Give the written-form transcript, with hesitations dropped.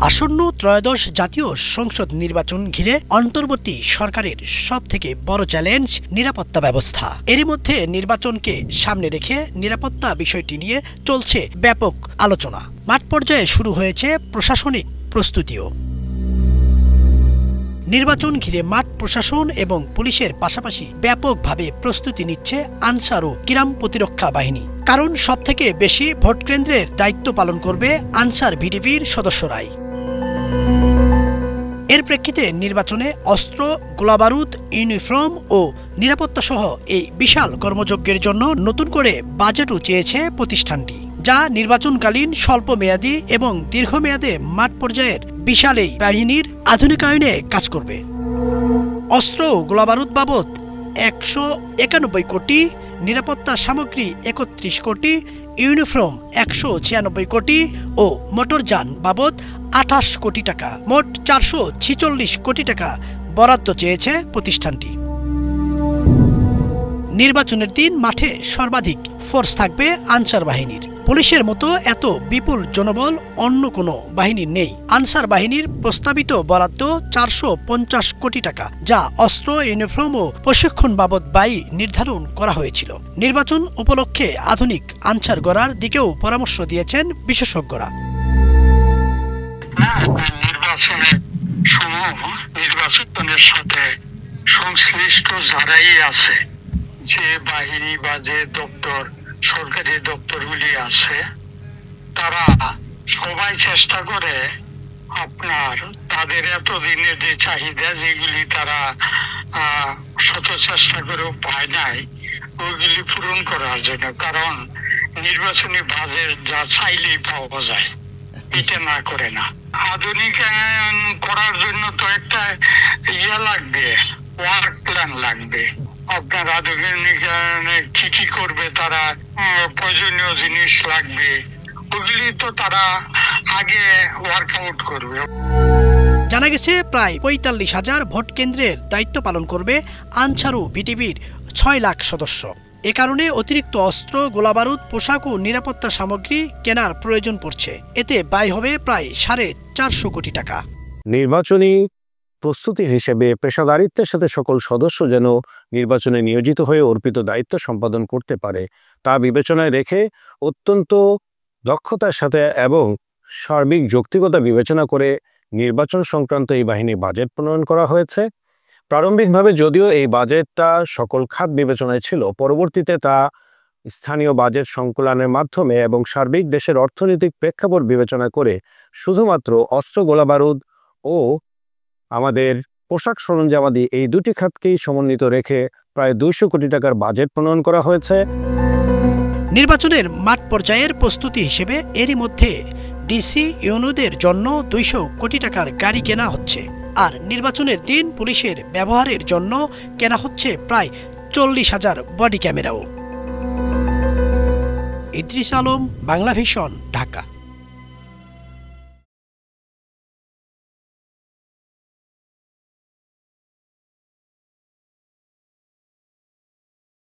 আসন্ন ত্রয়োদশ জাতীয় সংসদ নির্বাচন ঘিরে অন্তর্বর্তী সরকারের সবথেকে বড় চ্যালেঞ্জ নিরাপত্তা ব্যবস্থা। এরই মধ্যে নির্বাচনকে সামনে রেখে নিরাপত্তা বিষয়টি নিয়ে চলছে ব্যাপক আলোচনা। মাঠ পর্যায়ে শুরু হয়েছে প্রশাসনিক প্রস্তুতিও। নির্বাচন ঘিরে মাঠ প্রশাসন এবং পুলিশের পাশাপাশি ব্যাপকভাবে প্রস্তুতি নিচ্ছে আনসার ও কিরাম প্রতিরক্ষা বাহিনী। কারণ সবথেকে বেশি ভোটকেন্দ্রের দায়িত্ব পালন করবে আনসার ভিডিপির সদস্যরাই। এর প্রেক্ষিতে নির্বাচনে অস্ত্র, গোলাবারুদ, ইউনিফর্ম ও নিরাপত্তা সহ এই বিশাল কর্মযজ্ঞের জন্য নতুন করে বাজেটও চেয়েছে প্রতিষ্ঠানটি, যা নির্বাচনকালীন স্বল্প মেয়াদী এবং দীর্ঘমেয়াদে মাঠ পর্যায়ের বিশাল এই বাহিনীর আধুনিকায়নে কাজ করবে। অস্ত্র ও গোলাবারুদ বাবদ 191 কোটি, নিরাপত্তা সামগ্রী 31 কোটি, ইউনিফর্ম 196 কোটি ও মোটরযান বাবদ 28 কোটি টাকা, মোট 446 কোটি টাকা বরাদ্দ চেয়েছে প্রতিষ্ঠানটি। নির্বাচনের দিন মাঠে সর্বাধিক ফোর্স থাকবে আনসার বাহিনীর। পুলিশের মতো এত বিপুল জনবল অন্য কোনো বাহিনীর নেই। আনসার বাহিনীর প্রস্তাবিত বরাদ্দ 450 কোটি টাকা, যা অস্ত্র, ইউনিফর্ম ও প্রশিক্ষণ বাবদ ব্যয় নির্ধারণ করা হয়েছিল। নির্বাচন উপলক্ষে আধুনিক আনসার গড়ার দিকেও পরামর্শ দিয়েছেন বিশেষজ্ঞরা। নির্বাচনের সাথে সংশ্লিষ্ট যারাই আছে, যে বাহিনী বা যে দপ্তর, সরকারি দপ্তরগুলি আছে, তারা সবাই চেষ্টা করে আপনার তাদের এতদিনের যে চাহিদা, যেগুলি তারা শত চেষ্টা করেও পায় নাই, ওইগুলি পূরণ করার জন্য। কারণ নির্বাচনী বাজেট যা চাইলেই পাওয়া যায়, এটা না করে না। আধুনিকায়ন করার জন্য তো একটা লাগবে, ওয়ার্ক প্ল্যান লাগবে। আপনার আধুনিকায়নে কি কি করবে, তারা প্রয়োজনীয় জিনিস লাগবে, ওগুলি তো তারা আগে ওয়ার্কআউট করবে। জানা গেছে প্রায় 45,000 ভোট কেন্দ্রের দায়িত্ব পালন করবে আনসার ও ভিটিপির 6 লাখ সদস্য। এ কারণে অতিরিক্ত অস্ত্র, গোলাবারুদ, পোশাক ও নিরাপত্তা সামগ্রী কেনার প্রয়োজন পড়ছে। এতে ব্যয় হবে প্রায় 450 কোটি টাকা। নির্বাচনী প্রস্তুতি হিসেবে পেশাদারিত্বের সাথে সকল সদস্য যেন নির্বাচনে নিয়োজিত হয়ে অর্পিত দায়িত্ব সম্পাদন করতে পারে, তা বিবেচনায় রেখে অত্যন্ত দক্ষতার সাথে এবং সার্বিক যৌক্তিকতা বিবেচনা করে নির্বাচন সংক্রান্ত এই বাহিনী বাজেট প্রণয়ন করা হয়েছে। প্রারম্ভিকভাবে যদিও এই বাজেটটা সকল খাত বিবেচনায় ছিল, পরবর্তীতে তা স্থানীয় বাজেট সংকলনের মাধ্যমে এবং সার্বিক দেশের অর্থনৈতিক প্রেক্ষাপট বিবেচনা করে শুধুমাত্র অস্ত্র, গোলাবারুদ ও আমাদের পোশাক সরঞ্জামাদি এই দুটি খাতকেই সমন্বিত রেখে প্রায় 200 কোটি টাকার বাজেট প্রণয়ন করা হয়েছে। নির্বাচনের মাঠ পর্যায়ের প্রস্তুতি হিসেবে এরই মধ্যে ডিসি ইউনুদের জন্য 200 কোটি টাকার গাড়ি কেনা হচ্ছে, আর নির্বাচনের দিন পুলিশের ব্যবহারের জন্য কেনা হচ্ছে প্রায় 40,000 বডি ক্যামেরাও। ইদ্রিস আলম, বাংলা ভিশন, ঢাকা।